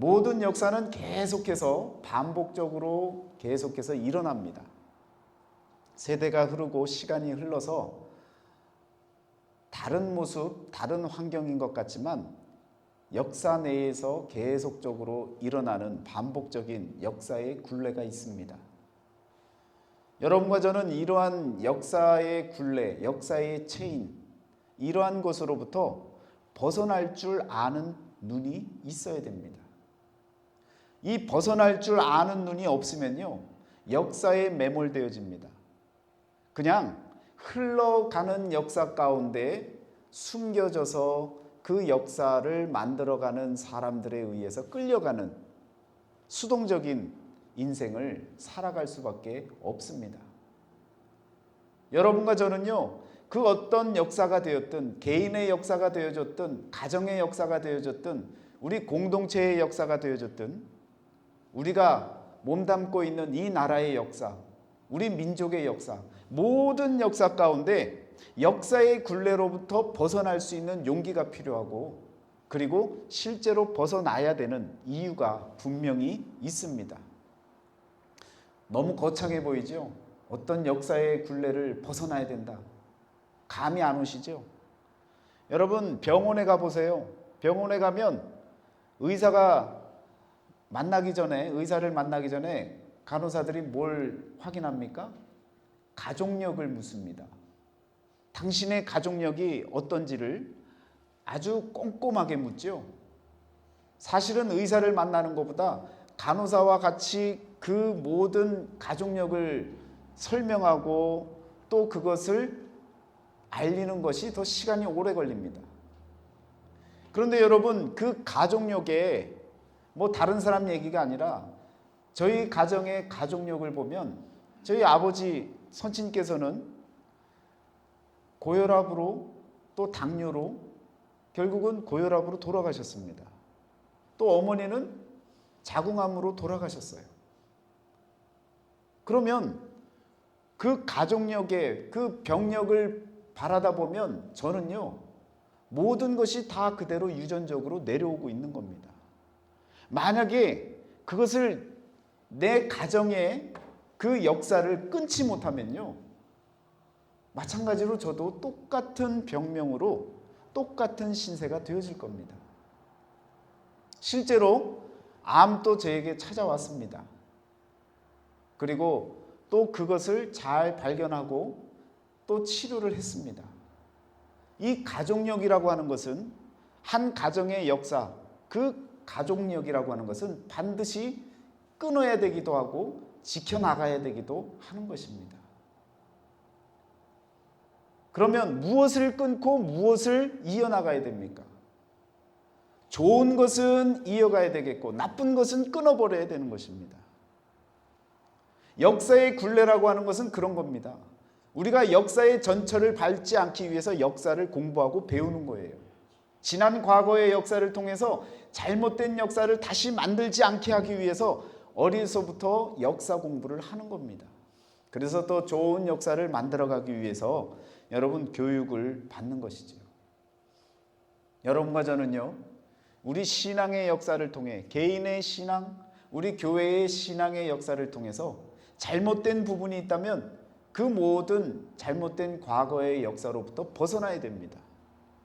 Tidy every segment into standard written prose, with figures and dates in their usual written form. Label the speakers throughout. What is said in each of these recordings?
Speaker 1: 모든 역사는 계속해서 반복적으로 계속해서 일어납니다. 세대가 흐르고 시간이 흘러서 다른 모습, 다른 환경인 것 같지만 역사 내에서 계속적으로 일어나는 반복적인 역사의 굴레가 있습니다. 여러분과 저는 이러한 역사의 굴레, 역사의 체인, 이러한 것으로부터 벗어날 줄 아는 눈이 있어야 됩니다. 이 벗어날 줄 아는 눈이 없으면요, 역사에 매몰되어집니다. 그냥 흘러가는 역사 가운데 숨겨져서 그 역사를 만들어가는 사람들에 의해서 끌려가는 수동적인 인생을 살아갈 수밖에 없습니다. 여러분과 저는요, 그 어떤 역사가 되었든, 개인의 역사가 되어졌든, 가정의 역사가 되어졌든, 우리 공동체의 역사가 되어졌든, 우리가 몸담고 있는 이 나라의 역사, 우리 민족의 역사, 모든 역사 가운데 역사의 굴레로부터 벗어날 수 있는 용기가 필요하고, 그리고 실제로 벗어나야 되는 이유가 분명히 있습니다. 너무 거창해 보이죠? 어떤 역사의 굴레를 벗어나야 된다. 감이 안 오시죠? 여러분, 병원에 가보세요. 병원에 가면 의사를 만나기 전에 간호사들이 뭘 확인합니까? 가족력을 묻습니다. 당신의 가족력이 어떤지를 아주 꼼꼼하게 묻죠. 사실은 의사를 만나는 것보다 간호사와 같이 그 모든 가족력을 설명하고 또 그것을 알리는 것이 더 시간이 오래 걸립니다. 그런데 여러분, 그 가족력에 다른 사람 얘기가 아니라 저희 가정의 가족력을 보면 저희 아버지 선친께서는 고혈압으로 또 당뇨로 결국은 고혈압으로 돌아가셨습니다. 또 어머니는 자궁암으로 돌아가셨어요. 그러면 그 가족력의 그 병력을 바라다 보면 저는요, 모든 것이 다 그대로 유전적으로 내려오고 있는 겁니다. 만약에 그것을 내 가정의 그 역사를 끊지 못하면요, 마찬가지로 저도 똑같은 병명으로 똑같은 신세가 되어질 겁니다. 실제로 암도 저에게 찾아왔습니다. 그리고 또 그것을 잘 발견하고 또 치료를 했습니다. 이 가족력이라고 하는 것은 한 가정의 역사, 그 가족력이라고 하는 것은 반드시 끊어야 되기도 하고 지켜나가야 되기도 하는 것입니다. 그러면 무엇을 끊고 무엇을 이어나가야 됩니까? 좋은 것은 이어가야 되겠고 나쁜 것은 끊어버려야 되는 것입니다. 역사의 굴레라고 하는 것은 그런 겁니다. 우리가 역사의 전철을 밟지 않기 위해서 역사를 공부하고 배우는 거예요. 지난 과거의 역사를 통해서 잘못된 역사를 다시 만들지 않게 하기 위해서 어려서부터 역사 공부를 하는 겁니다. 그래서 더 좋은 역사를 만들어가기 위해서 여러분 교육을 받는 것이죠. 여러분과 저는요, 우리 신앙의 역사를 통해 개인의 신앙, 우리 교회의 신앙의 역사를 통해서 잘못된 부분이 있다면 그 모든 잘못된 과거의 역사로부터 벗어나야 됩니다.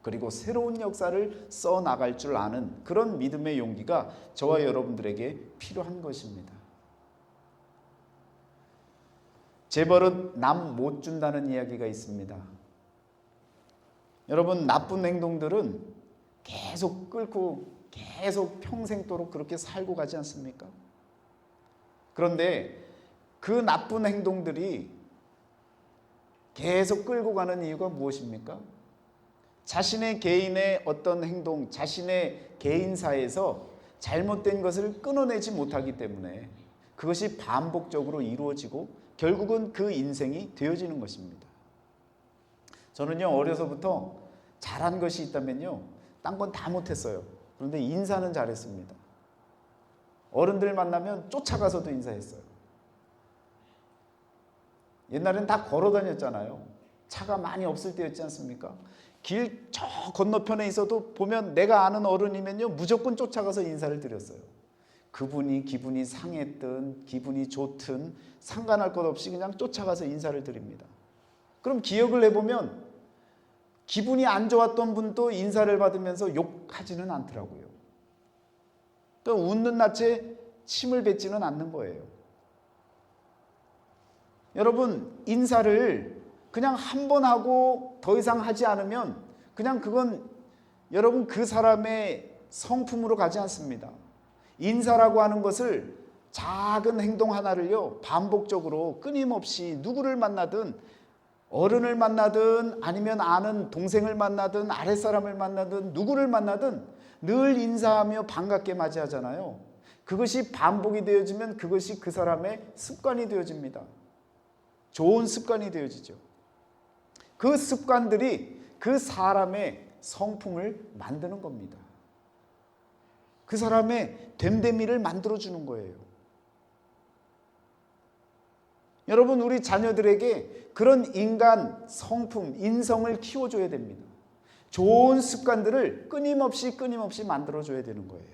Speaker 1: 그리고 새로운 역사를 써나갈 줄 아는 그런 믿음의 용기가 저와 여러분들에게 필요한 것입니다. 재벌은 남 못 준다는 이야기가 있습니다. 여러분, 나쁜 행동들은 계속 끌고 계속 평생도록 그렇게 살고 가지 않습니까? 그런데 그 나쁜 행동들이 계속 끌고 가는 이유가 무엇입니까? 자신의 개인의 어떤 행동, 자신의 개인사에서 잘못된 것을 끊어내지 못하기 때문에 그것이 반복적으로 이루어지고 결국은 그 인생이 되어지는 것입니다. 저는요, 어려서부터 잘한 것이 있다면요, 딴 건 다 못했어요. 그런데 인사는 잘했습니다. 어른들 만나면 쫓아가서도 인사했어요. 옛날엔 다 걸어 다녔잖아요. 차가 많이 없을 때였지 않습니까? 길 저 건너편에 있어도 보면 내가 아는 어른이면요, 무조건 쫓아가서 인사를 드렸어요. 그분이 기분이 상했든 기분이 좋든 상관할 것 없이 그냥 쫓아가서 인사를 드립니다. 그럼 기억을 해보면 기분이 안 좋았던 분도 인사를 받으면서 욕하지는 않더라고요. 또 웃는 낯에 침을 뱉지는 않는 거예요. 여러분, 인사를 그냥 한 번 하고 더 이상 하지 않으면 그냥 그건 여러분 그 사람의 성품으로 가지 않습니다. 인사라고 하는 것을 작은 행동 하나를요 반복적으로 끊임없이 누구를 만나든 어른을 만나든 아니면 아는 동생을 만나든 아랫사람을 만나든 누구를 만나든 늘 인사하며 반갑게 맞이하잖아요. 그것이 반복이 되어지면 그것이 그 사람의 습관이 되어집니다. 좋은 습관이 되어지죠. 그 습관들이 그 사람의 성품을 만드는 겁니다. 그 사람의 됨됨이를 만들어주는 거예요. 여러분, 우리 자녀들에게 그런 인간 성품, 인성을 키워줘야 됩니다. 좋은 습관들을 끊임없이 만들어줘야 되는 거예요.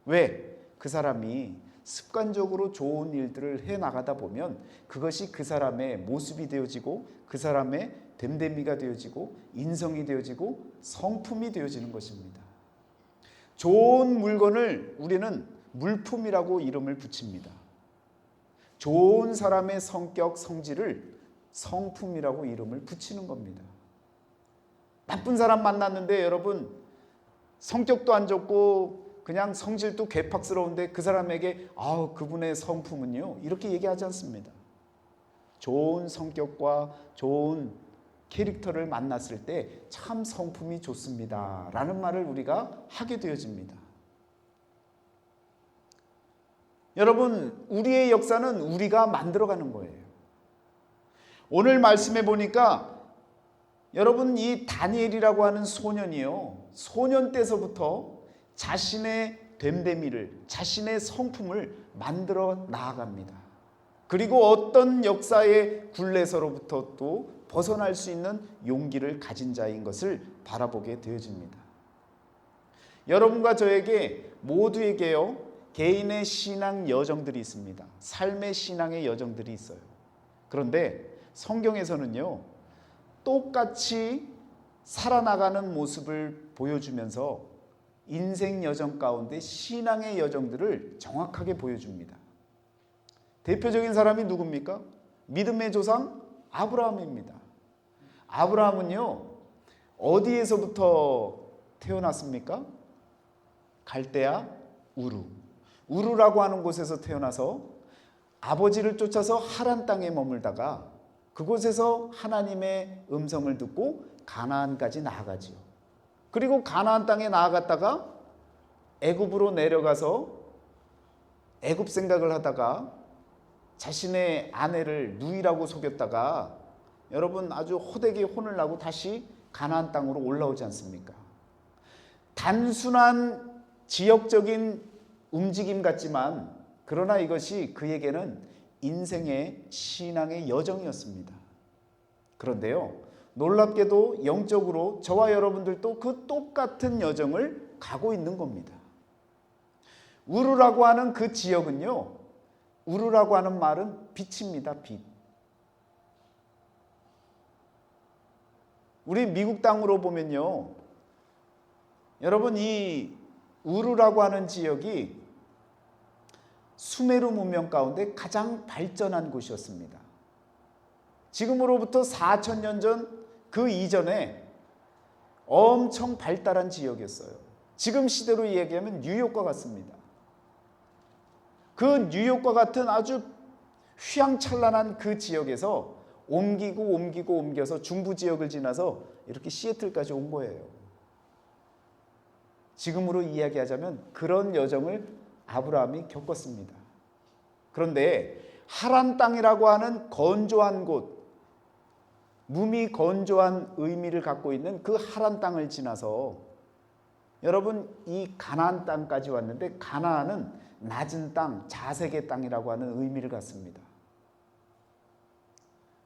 Speaker 1: 왜? 그 사람이 습관적으로 좋은 일들을 해나가다 보면 그것이 그 사람의 모습이 되어지고 그 사람의 됨됨이가 되어지고 인성이 되어지고 성품이 되어지는 것입니다. 좋은 물건을 우리는 물품이라고 이름을 붙입니다. 좋은 사람의 성격, 성질을 성품이라고 이름을 붙이는 겁니다. 나쁜 사람 만났는데 여러분 성격도 안 좋고 그냥 성질도 괴팍스러운데 그 사람에게 그분의 성품은요 이렇게 얘기하지 않습니다. 좋은 성격과 좋은 캐릭터를 만났을 때 참 성품이 좋습니다 라는 말을 우리가 하게 되어집니다. 여러분, 우리의 역사는 우리가 만들어가는 거예요. 오늘 말씀해 보니까 여러분 이 다니엘이라고 하는 소년이요 소년 때서부터 자신의 됨됨이를 자신의 성품을 만들어 나아갑니다. 그리고 어떤 역사의 굴레서로부터 또 벗어날 수 있는 용기를 가진 자인 것을 바라보게 되어집니다. 여러분과 저에게 모두에게요 개인의 신앙 여정들이 있습니다. 삶의 신앙의 여정들이 있어요. 그런데 성경에서는요 똑같이 살아나가는 모습을 보여주면서 인생 여정 가운데 신앙의 여정들을 정확하게 보여줍니다. 대표적인 사람이 누굽니까? 믿음의 조상 아브라함입니다. 아브라함은요 어디에서부터 태어났습니까? 갈대아 우르라고 하는 곳에서 태어나서 아버지를 쫓아서 하란 땅에 머물다가 그곳에서 하나님의 음성을 듣고 가나안까지 나아가지요. 그리고 가나안 땅에 나아갔다가 애굽으로 내려가서 애굽 생각을 하다가 자신의 아내를 누이라고 속였다가 여러분 아주 호되게 혼을 나고 다시 가나안 땅으로 올라오지 않습니까? 단순한 지역적인 움직임 같지만 그러나 이것이 그에게는 인생의 신앙의 여정이었습니다. 그런데요 놀랍게도 영적으로 저와 여러분들도 그 똑같은 여정을 가고 있는 겁니다. 우르라고 하는 그 지역은요 우르라고 하는 말은 빛입니다. 빛. 우리 미국 땅으로 보면요 여러분 이 우르라고 하는 지역이 수메르 문명 가운데 가장 발전한 곳이었습니다. 지금으로부터 4,000년 전 그 이전에 엄청 발달한 지역이었어요. 지금 시대로 이야기하면 뉴욕과 같습니다. 그 뉴욕과 같은 아주 휘황찬란한 그 지역에서 옮겨서 중부 지역을 지나서 이렇게 시애틀까지 온 거예요. 지금으로 이야기하자면 그런 여정을 아브라함이 겪었습니다. 그런데 하란 땅이라고 하는 건조한 곳, 몸이 건조한 의미를 갖고 있는 그 하란 땅을 지나서 여러분 이 가나안 땅까지 왔는데 가나안은 낮은 땅, 자색의 땅이라고 하는 의미를 갖습니다.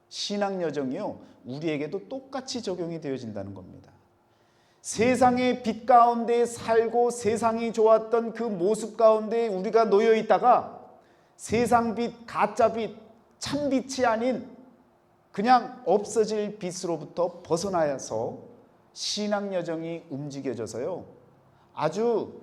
Speaker 1: 신앙 여정이요 우리에게도 똑같이 적용이 되어진다는 겁니다. 세상의 빛 가운데 살고 세상이 좋았던 그 모습 가운데 우리가 놓여 있다가 세상 빛, 가짜 빛, 참 빛이 아닌 그냥 없어질 빛으로부터 벗어나서 신앙 여정이 움직여져서요, 아주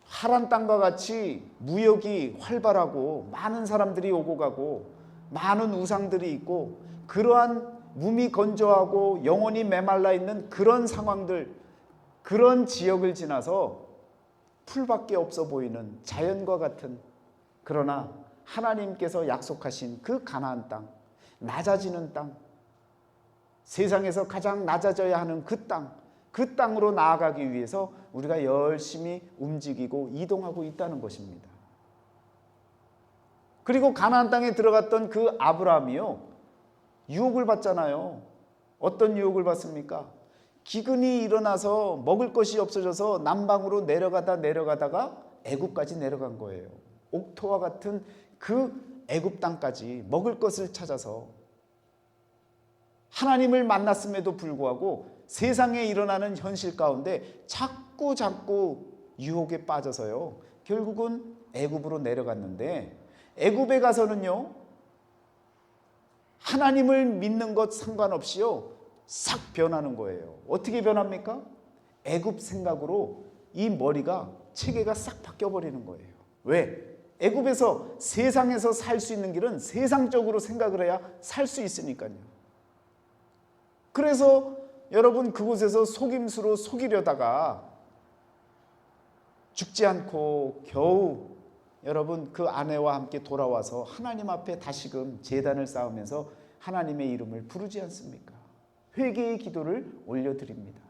Speaker 1: 하란 땅과 같이 무역이 활발하고 많은 사람들이 오고 가고 많은 우상들이 있고 그러한 몸이 건조하고 영혼이 메말라 있는 그런 상황들, 그런 지역을 지나서 풀밖에 없어 보이는 자연과 같은, 그러나 하나님께서 약속하신 그 가나안 땅, 낮아지는 땅, 세상에서 가장 낮아져야 하는 그 땅, 그 땅으로 나아가기 위해서 우리가 열심히 움직이고 이동하고 있다는 것입니다. 그리고 가나안 땅에 들어갔던 그 아브라함이요, 유혹을 받잖아요. 어떤 유혹을 받습니까? 기근이 일어나서 먹을 것이 없어져서 남방으로 내려가다가 애굽까지 내려간 거예요. 옥토와 같은 그 애굽 땅까지 먹을 것을 찾아서 하나님을 만났음에도 불구하고 세상에 일어나는 현실 가운데 자꾸 유혹에 빠져서요, 결국은 애굽으로 내려갔는데, 애굽에 가서는요, 하나님을 믿는 것 상관없이요, 싹 변하는 거예요. 어떻게 변합니까? 애굽 생각으로 이 머리가, 체계가 싹 바뀌어버리는 거예요. 왜? 애굽에서, 세상에서 살 수 있는 길은 세상적으로 생각을 해야 살 수 있으니까요. 그래서 여러분, 그곳에서 속임수로 속이려다가 죽지 않고 겨우 여러분 그 아내와 함께 돌아와서 하나님 앞에 다시금 제단을 쌓으면서 하나님의 이름을 부르지 않습니까? 회개의 기도를 올려드립니다.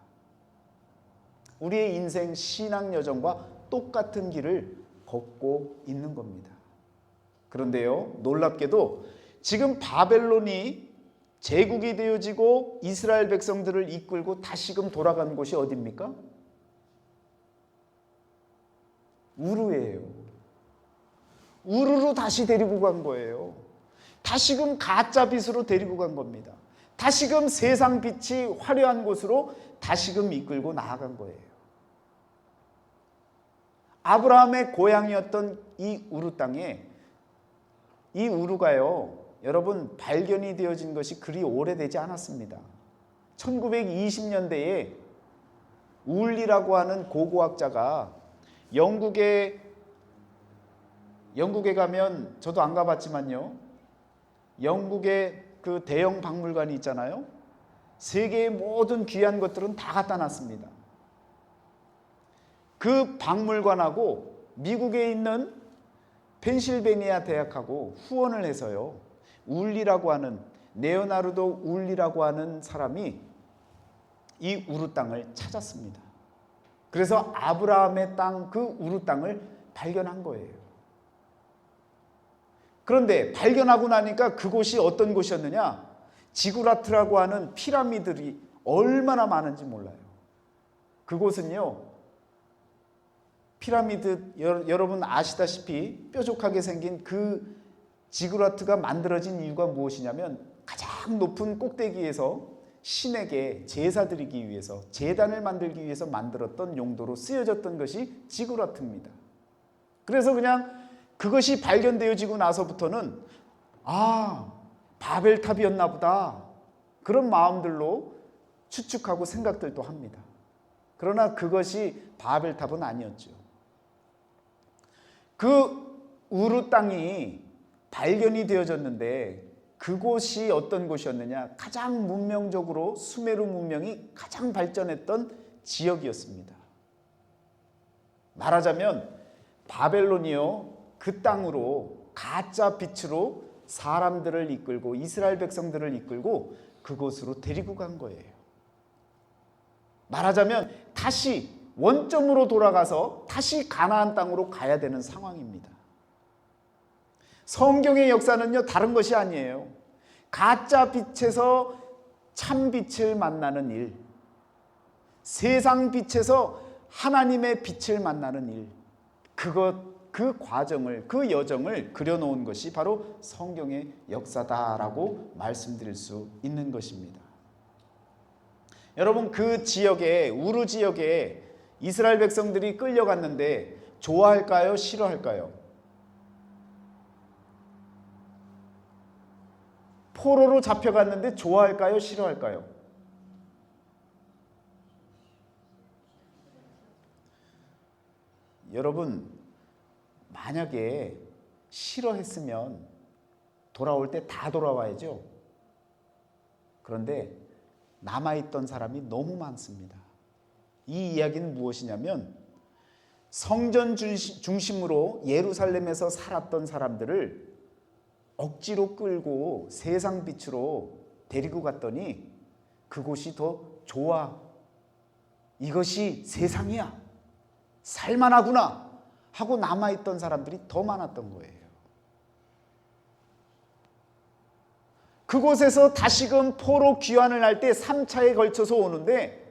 Speaker 1: 우리의 인생 신앙 여정과 똑같은 길을 걷고 있는 겁니다. 그런데요, 놀랍게도 지금 바벨론이 제국이 되어지고 이스라엘 백성들을 이끌고 다시금 돌아간 곳이 어디입니까? 우르예요. 우르로 다시 데리고 간 거예요. 다시금 가짜 빛으로 데리고 간 겁니다. 다시금 세상 빛이 화려한 곳으로 다시금 이끌고 나아간 거예요. 아브라함의 고향이었던 이 우르 땅에, 이 우르가요, 여러분, 발견이 되어진 것이 그리 오래되지 않았습니다. 1920년대에 울리라고 하는 고고학자가 영국에 가면, 저도 안 가봤지만요, 영국의 그 대형 박물관이 있잖아요. 세계의 모든 귀한 것들은 다 갖다 놨습니다. 그 박물관하고 미국에 있는 펜실베니아 대학하고 후원을 해서요, 울리라고 하는, 레오나르도 울리라고 하는 사람이 이 우르 땅을 찾았습니다. 그래서 아브라함의 땅, 그 우르 땅을 발견한 거예요. 그런데 발견하고 나니까 그곳이 어떤 곳이었느냐? 지구라트라고 하는 피라미드들이 얼마나 많은지 몰라요. 그곳은요, 피라미드, 여러분 아시다시피 뾰족하게 생긴 그 지구라트가 만들어진 이유가 무엇이냐면, 가장 높은 꼭대기에서 신에게 제사 드리기 위해서, 제단을 만들기 위해서 만들었던 용도로 쓰여졌던 것이 지구라트입니다. 그래서 그냥 그것이 발견되어지고 나서부터는 바벨탑이었나 보다, 그런 마음들로 추측하고 생각들도 합니다. 그러나 그것이 바벨탑은 아니었죠. 그 우르 땅이 발견이 되어졌는데 그곳이 어떤 곳이었느냐? 가장 문명적으로 수메르 문명이 가장 발전했던 지역이었습니다. 말하자면 바벨론이요, 그 땅으로 가짜 빛으로 사람들을 이끌고 이스라엘 백성들을 이끌고 그곳으로 데리고 간 거예요. 말하자면 다시 원점으로 돌아가서 다시 가나안 땅으로 가야 되는 상황입니다. 성경의 역사는요, 다른 것이 아니에요. 가짜 빛에서 참 빛을 만나는 일, 세상 빛에서 하나님의 빛을 만나는 일, 그 과정을, 그 여정을 그려놓은 것이 바로 성경의 역사다라고 말씀드릴 수 있는 것입니다. 여러분, 그 지역에, 우르 지역에 이스라엘 백성들이 끌려갔는데 좋아할까요? 싫어할까요? 포로로 잡혀갔는데 좋아할까요? 싫어할까요? 여러분, 만약에 싫어했으면 돌아올 때 다 돌아와야죠. 그런데 남아있던 사람이 너무 많습니다. 이 이야기는 무엇이냐면 성전 중심으로 예루살렘에서 살았던 사람들을 억지로 끌고 세상 빛으로 데리고 갔더니 그곳이 더 좋아. 이것이 세상이야. 살만하구나 하고 남아있던 사람들이 더 많았던 거예요. 그곳에서 다시금 포로 귀환을 할 때 3차에 걸쳐서 오는데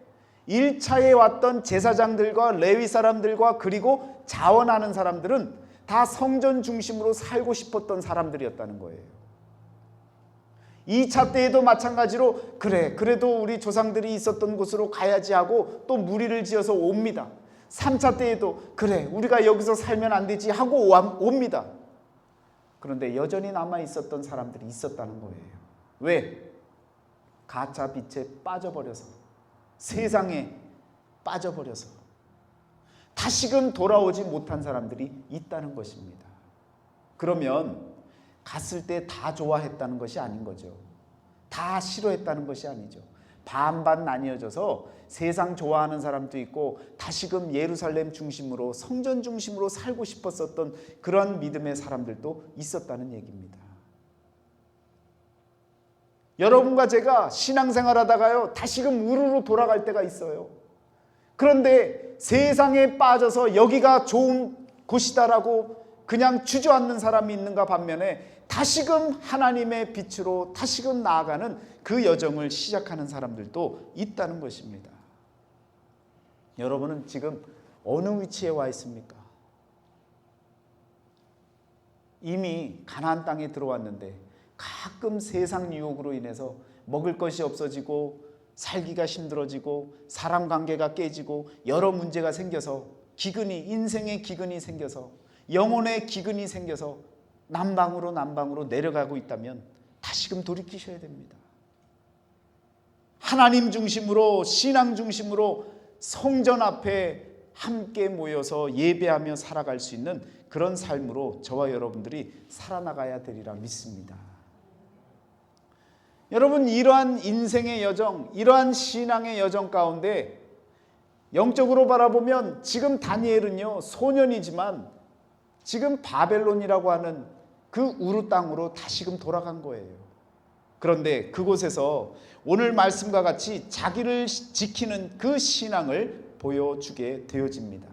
Speaker 1: 1차에 왔던 제사장들과 레위 사람들과 그리고 자원하는 사람들은 다 성전 중심으로 살고 싶었던 사람들이었다는 거예요. 2차 때에도 마찬가지로 그래도 우리 조상들이 있었던 곳으로 가야지 하고 또 무리를 지어서 옵니다. 3차 때에도 우리가 여기서 살면 안 되지 하고 옵니다. 그런데 여전히 남아 있었던 사람들이 있었다는 거예요. 왜? 가짜 빛에 빠져버려서, 세상에 빠져버려서 다시금 돌아오지 못한 사람들이 있다는 것입니다. 그러면 갔을 때 다 좋아했다는 것이 아닌 거죠. 다 싫어했다는 것이 아니죠. 반반 나뉘어져서 세상 좋아하는 사람도 있고 다시금 예루살렘 중심으로, 성전 중심으로 살고 싶었었던 그런 믿음의 사람들도 있었다는 얘기입니다. 여러분과 제가 신앙생활 하다가요, 다시금 우르르 돌아갈 때가 있어요. 그런데 세상에 빠져서 여기가 좋은 곳이다라고 그냥 주저앉는 사람이 있는가 반면에 다시금 하나님의 빛으로 다시금 나아가는 그 여정을 시작하는 사람들도 있다는 것입니다. 여러분은 지금 어느 위치에 와 있습니까? 이미 가나안 땅에 들어왔는데 가끔 세상 유혹으로 인해서 먹을 것이 없어지고 살기가 힘들어지고 사람 관계가 깨지고 여러 문제가 생겨서 인생의 기근이 생겨서 영혼의 기근이 생겨서 남방으로 내려가고 있다면 다시금 돌이키셔야 됩니다. 하나님 중심으로, 신앙 중심으로 성전 앞에 함께 모여서 예배하며 살아갈 수 있는 그런 삶으로 저와 여러분들이 살아나가야 되리라 믿습니다. 여러분, 이러한 인생의 여정, 이러한 신앙의 여정 가운데 영적으로 바라보면 지금 다니엘은요, 소년이지만 지금 바벨론이라고 하는 그 우루 땅으로 다시금 돌아간 거예요. 그런데 그곳에서 오늘 말씀과 같이 자기를 지키는 그 신앙을 보여주게 되어집니다.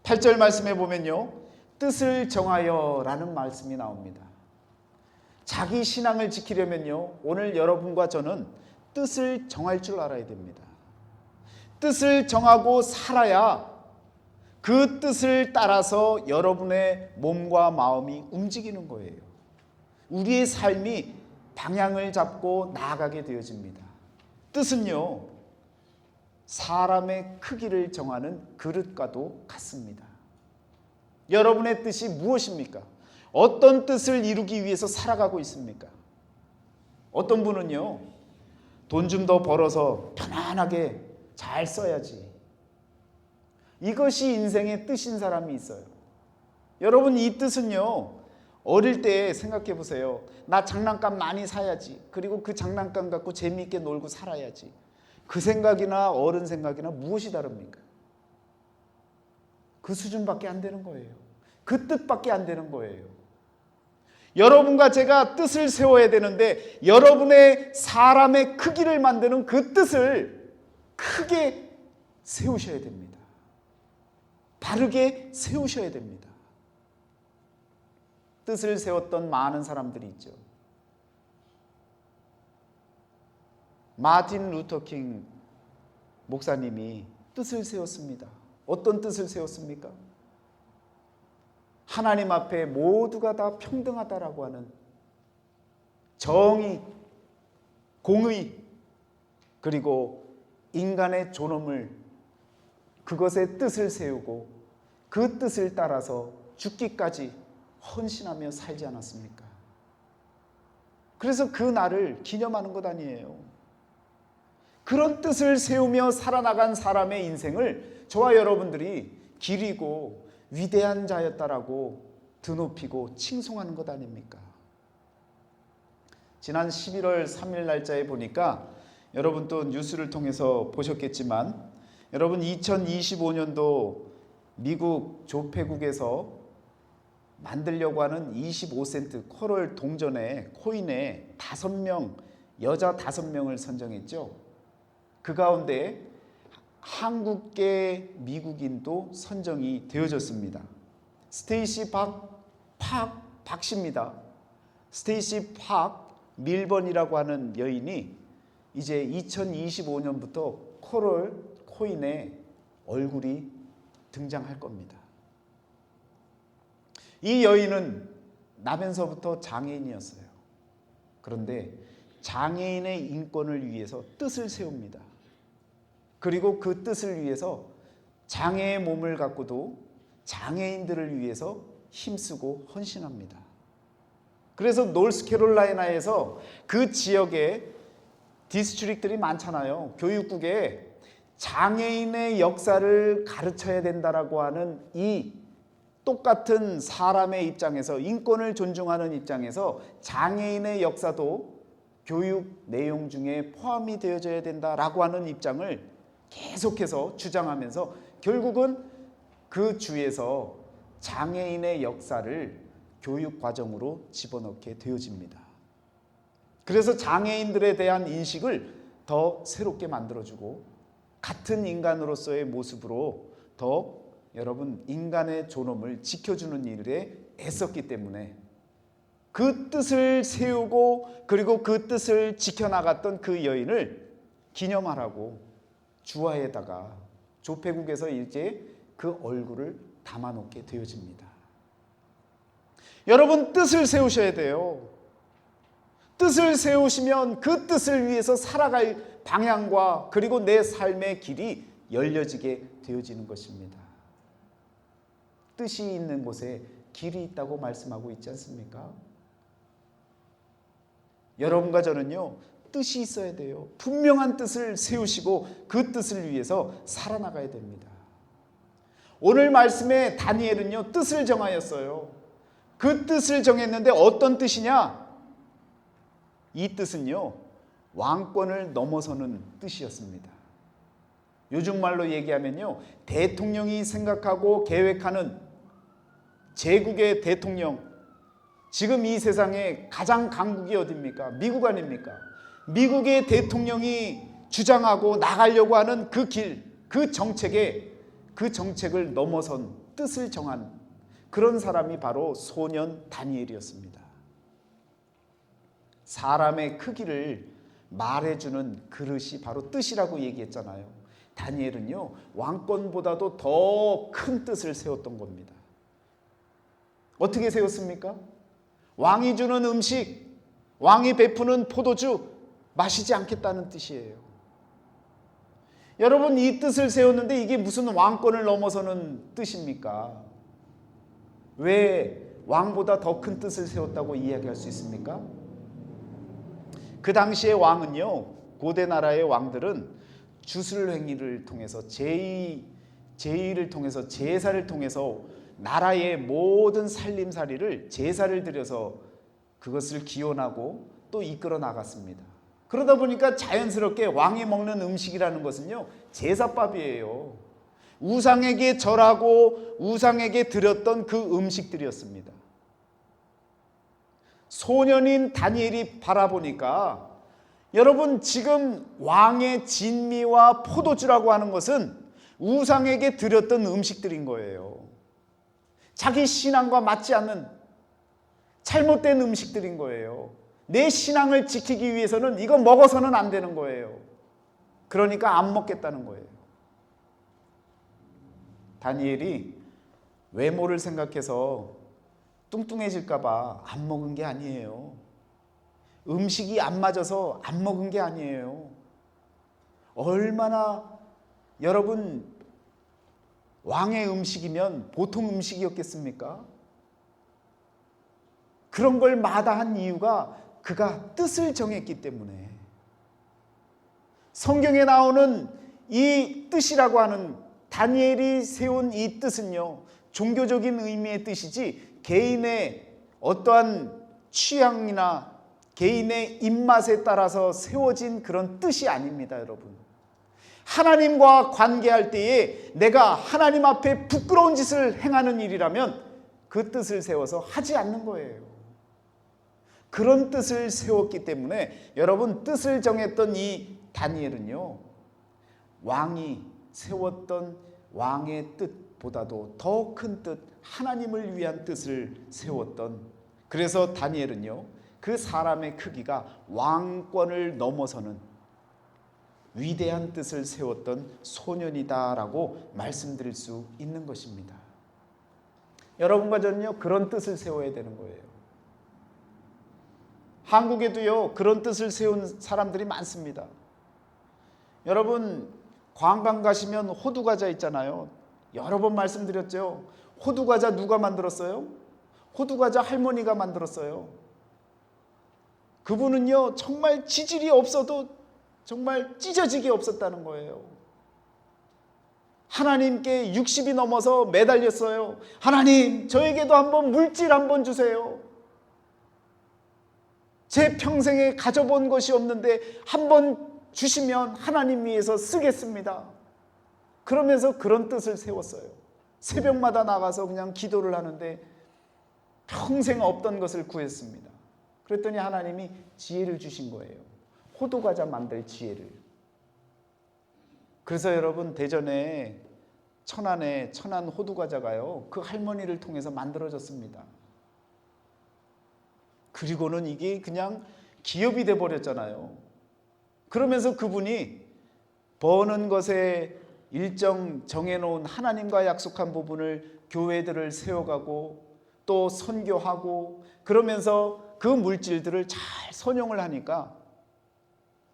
Speaker 1: 8절 말씀에 보면요, 뜻을 정하여 라는 말씀이 나옵니다. 자기 신앙을 지키려면요, 오늘 여러분과 저는 뜻을 정할 줄 알아야 됩니다. 뜻을 정하고 살아야 그 뜻을 따라서 여러분의 몸과 마음이 움직이는 거예요. 우리의 삶이 방향을 잡고 나아가게 되어집니다. 뜻은요, 사람의 크기를 정하는 그릇과도 같습니다. 여러분의 뜻이 무엇입니까? 어떤 뜻을 이루기 위해서 살아가고 있습니까? 어떤 분은요, 돈 좀 더 벌어서 편안하게 잘 써야지. 이것이 인생의 뜻인 사람이 있어요. 여러분, 이 뜻은요, 어릴 때 생각해 보세요. 나 장난감 많이 사야지. 그리고 그 장난감 갖고 재미있게 놀고 살아야지. 그 생각이나 어른 생각이나 무엇이 다릅니까? 그 수준밖에 안 되는 거예요. 그 뜻밖에 안 되는 거예요. 여러분과 제가 뜻을 세워야 되는데 여러분의 사람의 크기를 만드는 그 뜻을 크게 세우셔야 됩니다. 바르게 세우셔야 됩니다. 뜻을 세웠던 많은 사람들이 있죠. 마틴 루터 킹 목사님이 뜻을 세웠습니다. 어떤 뜻을 세웠습니까? 하나님 앞에 모두가 다 평등하다라고 하는 정의, 공의, 그리고 인간의 존엄을, 그것의 뜻을 세우고 그 뜻을 따라서 죽기까지 헌신하며 살지 않았습니까? 그래서 그 날을 기념하는 것 아니에요. 그런 뜻을 세우며 살아나간 사람의 인생을 저와 여러분들이 기리고 위대한 자였다라고 드높이고 칭송하는 것 아닙니까? 지난 11월 3일 날짜에 보니까 여러분 또 뉴스를 통해서 보셨겠지만, 여러분 2025년도 미국 조폐국에서 만들려고 하는 25센트 코럴 동전의 코인에 5명, 여자 5명을 선정했죠. 그 가운데 한국계 미국인도 선정이 되어졌습니다. 스테이시 박 씨입니다. 스테이시 박 밀번이라고 하는 여인이 이제 2025년부터 코럴 코인에 얼굴이 등장할 겁니다. 이 여인은 나면서부터 장애인이었어요. 그런데 장애인의 인권을 위해서 뜻을 세웁니다. 그리고 그 뜻을 위해서 장애의 몸을 갖고도 장애인들을 위해서 힘쓰고 헌신합니다. 그래서 노스캐롤라이나에서 그 지역에 디스트릭들이 많잖아요. 교육국에 장애인의 역사를 가르쳐야 된다라고 하는 이 똑같은 사람의 입장에서, 인권을 존중하는 입장에서 장애인의 역사도 교육 내용 중에 포함이 되어져야 된다라고 하는 입장을 계속해서 주장하면서 결국은 그 주에서 장애인의 역사를 교육 과정으로 집어넣게 되어집니다. 그래서 장애인들에 대한 인식을 더 새롭게 만들어주고 같은 인간으로서의 모습으로 더 여러분 인간의 존엄을 지켜주는 일에 애썼기 때문에 그 뜻을 세우고 그리고 그 뜻을 지켜나갔던 그 여인을 기념하라고 주화에다가 조폐국에서 이제 그 얼굴을 담아놓게 되어집니다. 여러분 뜻을 세우셔야 돼요. 뜻을 세우시면 그 뜻을 위해서 살아갈 방향과 그리고 내 삶의 길이 열려지게 되어지는 것입니다. 뜻이 있는 곳에 길이 있다고 말씀하고 있지 않습니까? 여러분과 저는요, 뜻이 있어야 돼요. 분명한 뜻을 세우시고 그 뜻을 위해서 살아나가야 됩니다. 오늘 말씀에 다니엘은요, 뜻을 정하였어요. 그 뜻을 정했는데 어떤 뜻이냐? 이 뜻은요, 왕권을 넘어서는 뜻이었습니다. 요즘 말로 얘기하면요, 대통령이 생각하고 계획하는 제국의 대통령, 지금 이 세상에 가장 강국이 어디입니까? 미국 아닙니까? 미국의 대통령이 주장하고 나가려고 하는 그 길, 그 정책을 넘어선 뜻을 정한 그런 사람이 바로 소년 다니엘이었습니다. 사람의 크기를 말해주는 그릇이 바로 뜻이라고 얘기했잖아요. 다니엘은요, 왕권보다도 더 큰 뜻을 세웠던 겁니다. 어떻게 세웠습니까? 왕이 주는 음식, 왕이 베푸는 포도주 마시지 않겠다는 뜻이에요. 여러분, 이 뜻을 세웠는데 이게 무슨 왕권을 넘어서는 뜻입니까? 왜 왕보다 더 큰 뜻을 세웠다고 이야기할 수 있습니까? 그 당시의 왕은요, 고대 나라의 왕들은 주술행위를 통해서 제의를 통해서 제사를 통해서 나라의 모든 살림살이를 제사를 드려서 그것을 기원하고 또 이끌어 나갔습니다. 그러다 보니까 자연스럽게 왕이 먹는 음식이라는 것은요, 제사밥이에요. 우상에게 절하고 우상에게 드렸던 그 음식들이었습니다. 소년인 다니엘이 바라보니까 여러분, 지금 왕의 진미와 포도주라고 하는 것은 우상에게 드렸던 음식들인 거예요. 자기 신앙과 맞지 않는 잘못된 음식들인 거예요. 내 신앙을 지키기 위해서는 이거 먹어서는 안 되는 거예요. 그러니까 안 먹겠다는 거예요. 다니엘이 외모를 생각해서 뚱뚱해질까 봐 안 먹은 게 아니에요. 음식이 안 맞아서 안 먹은 게 아니에요. 얼마나 여러분 왕의 음식이면 보통 음식이었겠습니까? 그런 걸 마다한 이유가 그가 뜻을 정했기 때문에. 성경에 나오는 이 뜻이라고 하는 다니엘이 세운 이 뜻은요, 종교적인 의미의 뜻이지 개인의 어떠한 취향이나 개인의 입맛에 따라서 세워진 그런 뜻이 아닙니다, 여러분. 하나님과 관계할 때에 내가 하나님 앞에 부끄러운 짓을 행하는 일이라면 그 뜻을 세워서 하지 않는 거예요. 그런 뜻을 세웠기 때문에 여러분, 뜻을 정했던 이 다니엘은요, 왕이 세웠던 왕의 뜻보다도 더 큰 뜻, 하나님을 위한 뜻을 세웠던, 그래서 다니엘은요, 그 사람의 크기가 왕권을 넘어서는 위대한 뜻을 세웠던 소년이다라고 말씀드릴 수 있는 것입니다. 여러분과 저는요, 그런 뜻을 세워야 되는 거예요. 한국에도요, 그런 뜻을 세운 사람들이 많습니다. 여러분, 관광 가시면 호두과자 있잖아요. 여러 번 말씀드렸죠. 호두과자 누가 만들었어요? 호두과자 할머니가 만들었어요. 그분은요, 정말 지질이 없어도 정말 찢어지게 없었다는 거예요. 하나님께 60이 넘어서 매달렸어요. 하나님, 저에게도 한번 물질 한번 주세요. 제 평생에 가져본 것이 없는데 한번 주시면 하나님 위해서 쓰겠습니다. 그러면서 그런 뜻을 세웠어요. 새벽마다 나가서 그냥 기도를 하는데 평생 없던 것을 구했습니다. 그랬더니 하나님이 지혜를 주신 거예요. 호두과자 만들 지혜를. 그래서 여러분, 대전에 천안에 천안 호두과자가요, 그 할머니를 통해서 만들어졌습니다. 그리고는 이게 그냥 기업이 돼버렸잖아요. 그러면서 그분이 버는 것에 일정 정해놓은 하나님과 약속한 부분을 교회들을 세워가고 또 선교하고 그러면서 그 물질들을 잘 선용을 하니까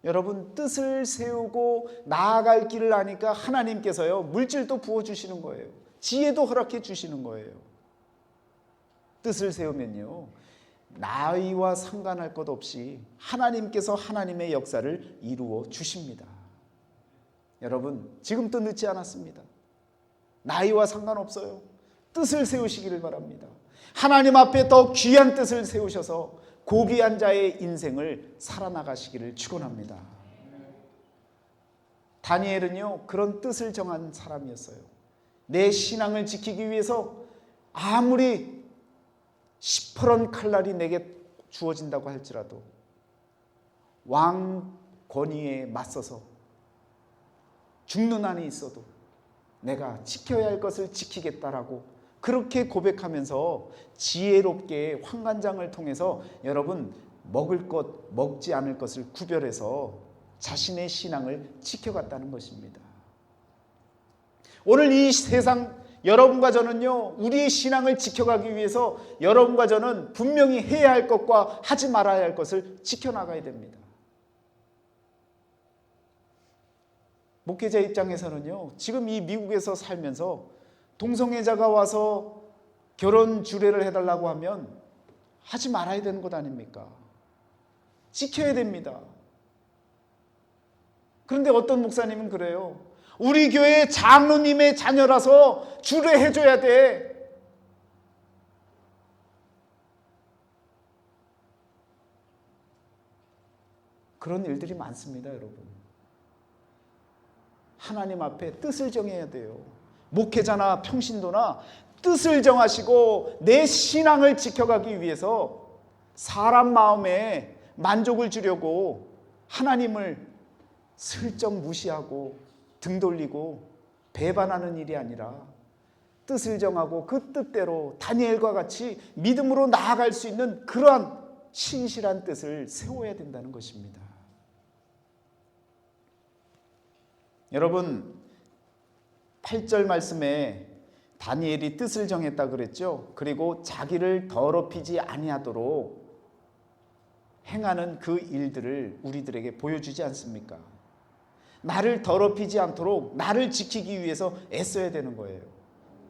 Speaker 1: 여러분, 뜻을 세우고 나아갈 길을 아니까 하나님께서요, 물질도 부어주시는 거예요. 지혜도 허락해 주시는 거예요. 뜻을 세우면요, 나이와 상관할 것 없이 하나님께서 하나님의 역사를 이루어 주십니다. 여러분, 지금도 늦지 않았습니다. 나이와 상관없어요. 뜻을 세우시기를 바랍니다. 하나님 앞에 더 귀한 뜻을 세우셔서 고귀한 자의 인생을 살아나가시기를 축원합니다. 다니엘은요, 그런 뜻을 정한 사람이었어요. 내 신앙을 지키기 위해서 아무리 시퍼런 칼날이 내게 주어진다고 할지라도 왕 권위에 맞서서 죽는 한이 있어도 내가 지켜야 할 것을 지키겠다라고 그렇게 고백하면서 지혜롭게 환관장을 통해서 여러분, 먹을 것, 먹지 않을 것을 구별해서 자신의 신앙을 지켜갔다는 것입니다. 오늘 이 세상 여러분과 저는요, 우리의 신앙을 지켜가기 위해서 여러분과 저는 분명히 해야 할 것과 하지 말아야 할 것을 지켜나가야 됩니다. 목회자 입장에서는요, 지금 이 미국에서 살면서 동성애자가 와서 결혼 주례를 해달라고 하면 하지 말아야 되는 것 아닙니까? 지켜야 됩니다. 그런데 어떤 목사님은 그래요. 우리 교회 장로님의 자녀라서 주례해줘야 돼. 그런 일들이 많습니다, 여러분. 하나님 앞에 뜻을 정해야 돼요. 목회자나 평신도나 뜻을 정하시고 내 신앙을 지켜가기 위해서 사람 마음에 만족을 주려고 하나님을 슬쩍 무시하고 등 돌리고 배반하는 일이 아니라 뜻을 정하고 그 뜻대로 다니엘과 같이 믿음으로 나아갈 수 있는 그러한 신실한 뜻을 세워야 된다는 것입니다. 여러분, 8절 말씀에 다니엘이 뜻을 정했다 그랬죠. 그리고 자기를 더럽히지 아니하도록 행하는 그 일들을 우리들에게 보여주지 않습니까? 나를 더럽히지 않도록 나를 지키기 위해서 애써야 되는 거예요.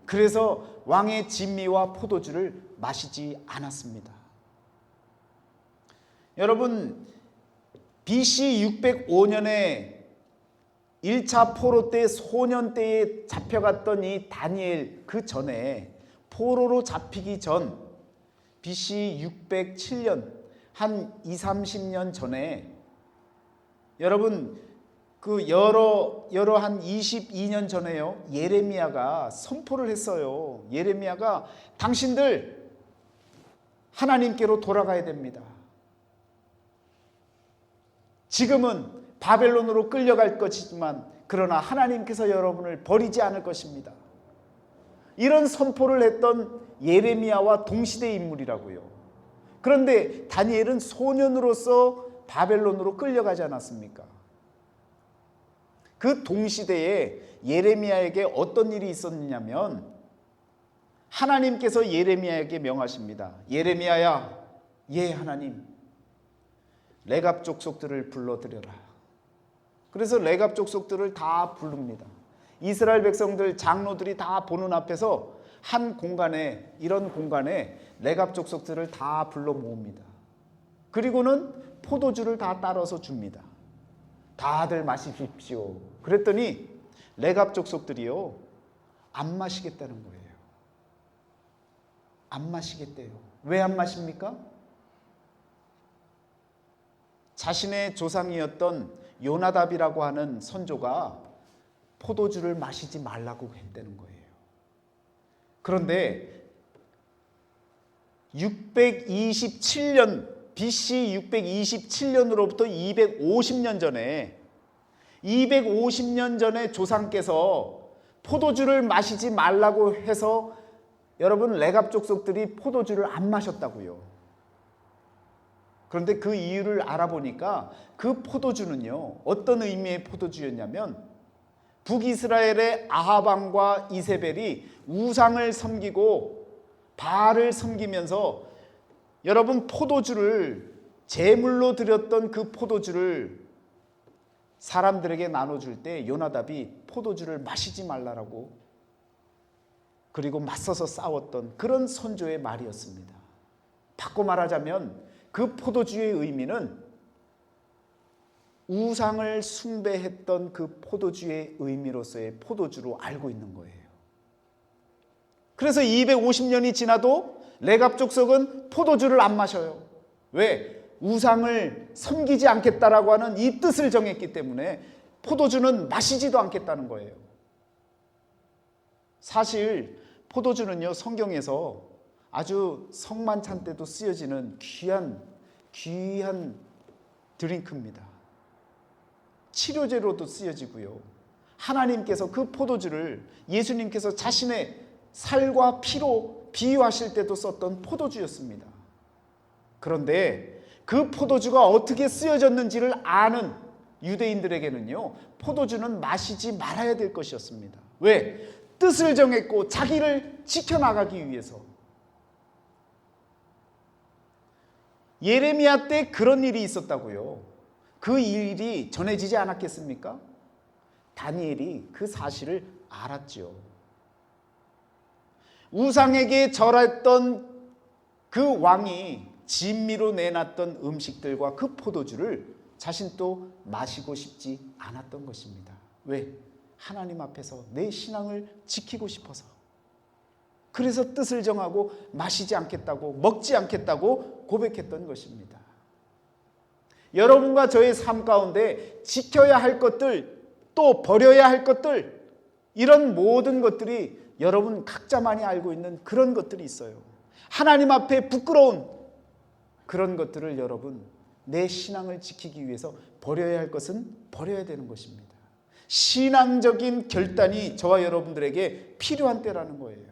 Speaker 1: 그래서 왕의 진미와 포도주를 마시지 않았습니다. 여러분, BC 605년에 1차 포로 때 소년 때에 잡혀갔던 이 다니엘, 그 전에 포로로 잡히기 전 BC 607년 한 20-30년 전에 여러분 그 여러 한 22년 전에요, 예레미야가 선포를 했어요. 예레미야가 당신들 하나님께로 돌아가야 됩니다. 지금은 바벨론으로 끌려갈 것이지만 그러나 하나님께서 여러분을 버리지 않을 것입니다. 이런 선포를 했던 예레미야와 동시대 인물이라고요. 그런데 다니엘은 소년으로서 바벨론으로 끌려가지 않았습니까? 그 동시대에 예레미야에게 어떤 일이 있었냐면 하나님께서 예레미야에게 명하십니다. 예레미야야, 예 하나님, 레갑 족속들을 불러들여라. 그래서 레갑 족속들을 다 부릅니다. 이스라엘 백성들 장로들이 다 보는 앞에서 한 공간에, 이런 공간에 레갑 족속들을 다 불러 모읍니다. 그리고는 포도주를 다 따라서 줍니다. 다들 마시십시오. 그랬더니 레갑 족속들이요, 안 마시겠다는 거예요. 안 마시겠대요. 왜 안 마십니까? 자신의 조상이었던 요나답이라고 하는 선조가 포도주를 마시지 말라고 했다는 거예요. 그런데 627년 BC 627년으로부터 250년 전에 조상께서 포도주를 마시지 말라고 해서 여러분 레갑 족속들이 포도주를 안 마셨다고요. 그런데 그 이유를 알아보니까 그 포도주는요, 어떤 의미의 포도주였냐면 북이스라엘의 아합 왕과 이세벨이 우상을 섬기고 바알을 섬기면서 여러분 포도주를 제물로 드렸던 그 포도주를 사람들에게 나눠줄 때 요나답이 포도주를 마시지 말라라고, 그리고 맞서서 싸웠던 그런 선조의 말이었습니다. 바꿔 말하자면 그 포도주의 의미는 우상을 숭배했던 그 포도주의 의미로서의 포도주로 알고 있는 거예요. 그래서 250년이 지나도 레갑 족속은 포도주를 안 마셔요. 왜? 우상을 섬기지 않겠다라고 하는 이 뜻을 정했기 때문에 포도주는 마시지도 않겠다는 거예요. 사실 포도주는요, 성경에서 아주 성만찬 때도 쓰여지는 귀한 드링크입니다. 치료제로도 쓰여지고요. 하나님께서 그 포도주를 예수님께서 자신의 살과 피로 비유하실 때도 썼던 포도주였습니다. 그런데 그 포도주가 어떻게 쓰여졌는지를 아는 유대인들에게는요, 포도주는 마시지 말아야 될 것이었습니다. 왜? 뜻을 정했고 자기를 지켜나가기 위해서. 예레미야 때 그런 일이 있었다고요. 그 일이 전해지지 않았겠습니까? 다니엘이 그 사실을 알았죠. 우상에게 절했던 그 왕이 진미로 내놨던 음식들과 그 포도주를 자신도 마시고 싶지 않았던 것입니다. 왜? 하나님 앞에서 내 신앙을 지키고 싶어서. 그래서 뜻을 정하고 마시지 않겠다고, 먹지 않겠다고 고백했던 것입니다. 여러분과 저의 삶 가운데 지켜야 할 것들, 또 버려야 할 것들, 이런 모든 것들이 여러분 각자만이 알고 있는 그런 것들이 있어요. 하나님 앞에 부끄러운 그런 것들을 여러분, 내 신앙을 지키기 위해서 버려야 할 것은 버려야 되는 것입니다. 신앙적인 결단이 저와 여러분들에게 필요한 때라는 거예요.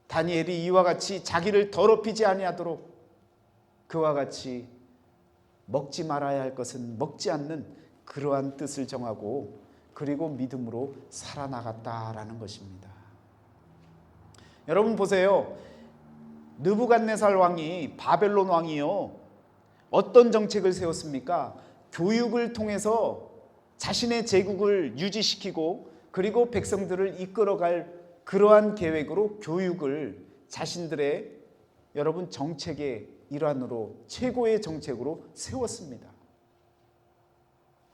Speaker 1: 다니엘이 이와 같이 자기를 더럽히지 아니하도록 그와 같이 먹지 말아야 할 것은 먹지 않는 그러한 뜻을 정하고 그리고 믿음으로 살아나갔다라는 것입니다. 여러분 보세요. 느부갓네살 왕이, 바벨론 왕이요, 어떤 정책을 세웠습니까? 교육을 통해서 자신의 제국을 유지시키고 그리고 백성들을 이끌어갈 그러한 계획으로 교육을 자신들의 여러분 정책의 일환으로 최고의 정책으로 세웠습니다.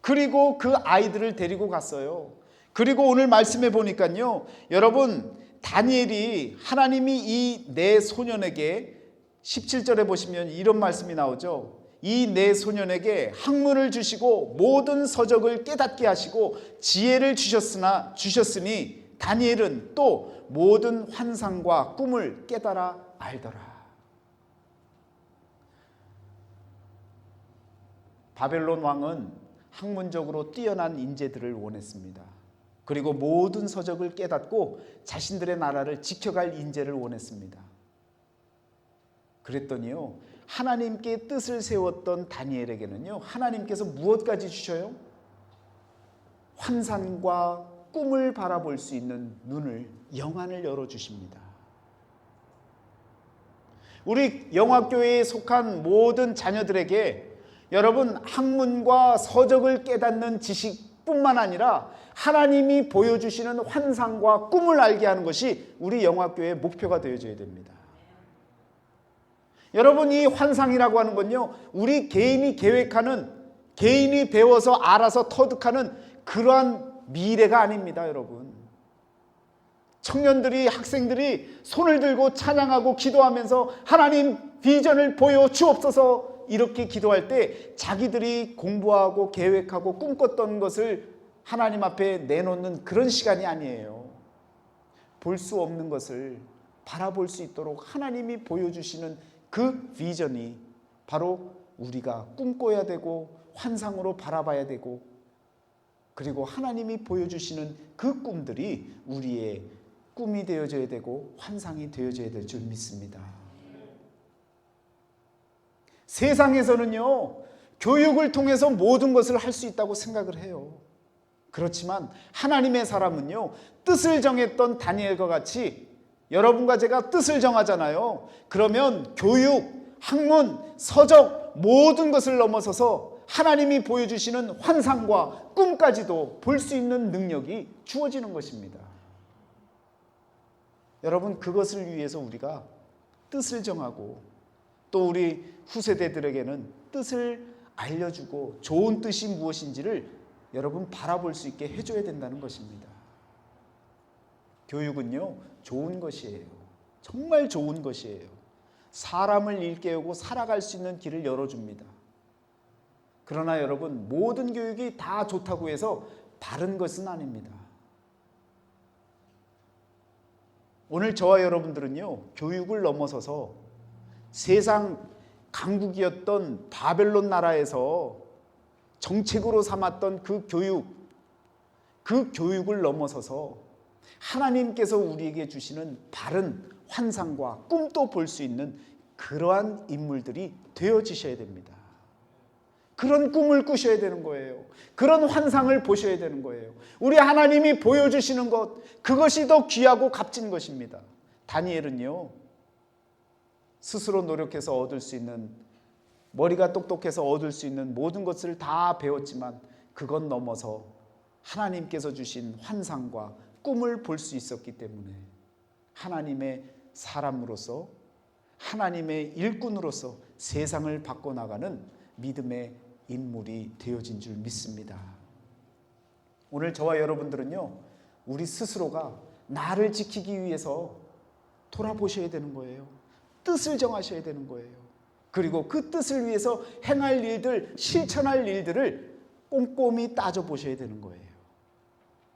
Speaker 1: 그리고 그 아이들을 데리고 갔어요. 그리고 오늘 말씀해 보니까요, 여러분 다니엘이 하나님이 이 네 소년에게 17절에 보시면 이런 말씀이 나오죠. 이 네 소년에게 학문을 주시고 모든 서적을 깨닫게 하시고 지혜를 주셨으니 다니엘은 또 모든 환상과 꿈을 깨달아 알더라. 바벨론 왕은 학문적으로 뛰어난 인재들을 원했습니다. 그리고 모든 서적을 깨닫고 자신들의 나라를 지켜갈 인재를 원했습니다. 그랬더니요, 하나님께 뜻을 세웠던 다니엘에게는요, 하나님께서 무엇까지 주셔요? 환상과 꿈을 바라볼 수 있는 눈을, 영안을 열어주십니다. 우리 영화교회에 속한 모든 자녀들에게 여러분 학문과 서적을 깨닫는 지식뿐만 아니라 하나님이 보여주시는 환상과 꿈을 알게 하는 것이 우리 영화교회의 목표가 되어져야 됩니다. 여러분, 이 환상이라고 하는 건요, 우리 개인이 계획하는, 개인이 배워서 알아서 터득하는 그러한 미래가 아닙니다. 여러분, 청년들이, 학생들이 손을 들고 찬양하고 기도하면서 하나님 비전을 보여주옵소서 이렇게 기도할 때 자기들이 공부하고 계획하고 꿈꿨던 것을 하나님 앞에 내놓는 그런 시간이 아니에요. 볼 수 없는 것을 바라볼 수 있도록 하나님이 보여주시는 그 비전이 바로 우리가 꿈꿔야 되고 환상으로 바라봐야 되고, 그리고 하나님이 보여주시는 그 꿈들이 우리의 꿈이 되어져야 되고 환상이 되어져야 될 줄 믿습니다. 세상에서는요, 교육을 통해서 모든 것을 할 수 있다고 생각을 해요. 그렇지만 하나님의 사람은요, 뜻을 정했던 다니엘과 같이 여러분과 제가 뜻을 정하잖아요. 그러면 교육, 학문, 서적 모든 것을 넘어서서 하나님이 보여주시는 환상과 꿈까지도 볼 수 있는 능력이 주어지는 것입니다. 여러분, 그것을 위해서 우리가 뜻을 정하고 또 우리 후세대들에게는 뜻을 알려주고 좋은 뜻이 무엇인지를 여러분 바라볼 수 있게 해줘야 된다는 것입니다. 교육은요, 좋은 것이에요. 정말 좋은 것이에요. 사람을 일깨우고 살아갈 수 있는 길을 열어줍니다. 그러나 여러분, 모든 교육이 다 좋다고 해서 바른 것은 아닙니다. 오늘 저와 여러분들은요, 교육을 넘어서서 세상 강국이었던 바벨론 나라에서 정책으로 삼았던 그 교육을 넘어서서 하나님께서 우리에게 주시는 바른 환상과 꿈도 볼 수 있는 그러한 인물들이 되어지셔야 됩니다. 그런 꿈을 꾸셔야 되는 거예요. 그런 환상을 보셔야 되는 거예요. 우리 하나님이 보여주시는 것, 그것이 더 귀하고 값진 것입니다. 다니엘은요, 스스로 노력해서 얻을 수 있는, 머리가 똑똑해서 얻을 수 있는 모든 것을 다 배웠지만 그것 넘어서 하나님께서 주신 환상과 꿈을 볼 수 있었기 때문에 하나님의 사람으로서, 하나님의 일꾼으로서 세상을 바꿔나가는 믿음의 인물이 되어진 줄 믿습니다. 오늘 저와 여러분들은요, 우리 스스로가 나를 지키기 위해서 돌아보셔야 되는 거예요. 뜻을 정하셔야 되는 거예요. 그리고 그 뜻을 위해서 행할 일들, 실천할 일들을 꼼꼼히 따져보셔야 되는 거예요.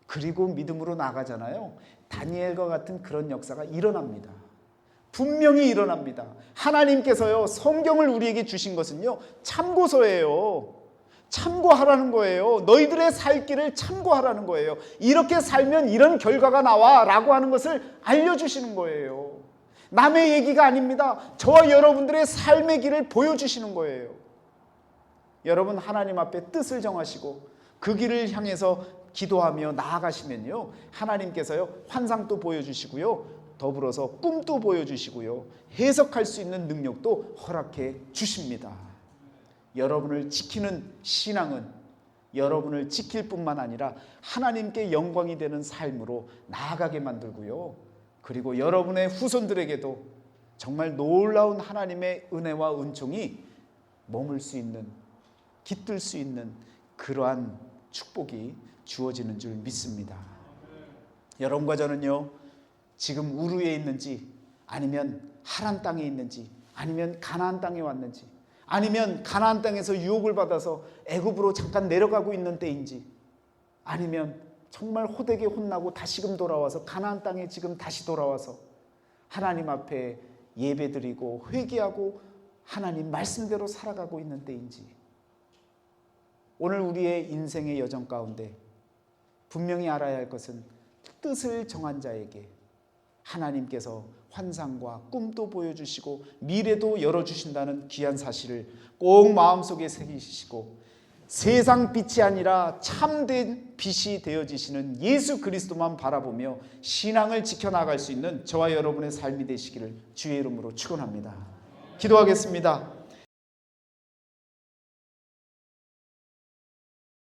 Speaker 1: 그리고 믿음으로 나가잖아요. 다니엘과 같은 그런 역사가 일어납니다. 분명히 일어납니다. 하나님께서요, 성경을 우리에게 주신 것은요, 참고서예요. 참고하라는 거예요. 너희들의 살 길을 참고하라는 거예요. 이렇게 살면 이런 결과가 나와 라고 하는 것을 알려주시는 거예요. 남의 얘기가 아닙니다. 저와 여러분들의 삶의 길을 보여주시는 거예요. 여러분, 하나님 앞에 뜻을 정하시고 그 길을 향해서 기도하며 나아가시면요, 하나님께서요, 환상도 보여주시고요, 더불어서 꿈도 보여주시고요, 해석할 수 있는 능력도 허락해 주십니다. 여러분을 지키는 신앙은 여러분을 지킬 뿐만 아니라 하나님께 영광이 되는 삶으로 나아가게 만들고요. 그리고 여러분의 후손들에게도 정말 놀라운 하나님의 은혜와 은총이 머물 수 있는, 깃들 수 있는 그러한 축복이 주어지는 줄 믿습니다. 여러분과 저는요, 지금 우르에 있는지, 아니면 하란 땅에 있는지, 아니면 가나안 땅에 왔는지, 아니면 가나안 땅에서 유혹을 받아서 애굽으로 잠깐 내려가고 있는 때인지, 아니면 정말 호되게 혼나고 다시금 돌아와서 가나안 땅에 지금 다시 돌아와서 하나님 앞에 예배드리고 회개하고 하나님 말씀대로 살아가고 있는 때인지, 오늘 우리의 인생의 여정 가운데 분명히 알아야 할 것은 뜻을 정한 자에게 하나님께서 환상과 꿈도 보여주시고 미래도 열어주신다는 귀한 사실을 꼭 마음속에 새기시고, 세상 빛이 아니라 참된 빛이 되어지시는 예수 그리스도만 바라보며 신앙을 지켜나갈 수 있는 저와 여러분의 삶이 되시기를 주의 이름으로 축원합니다. 기도하겠습니다.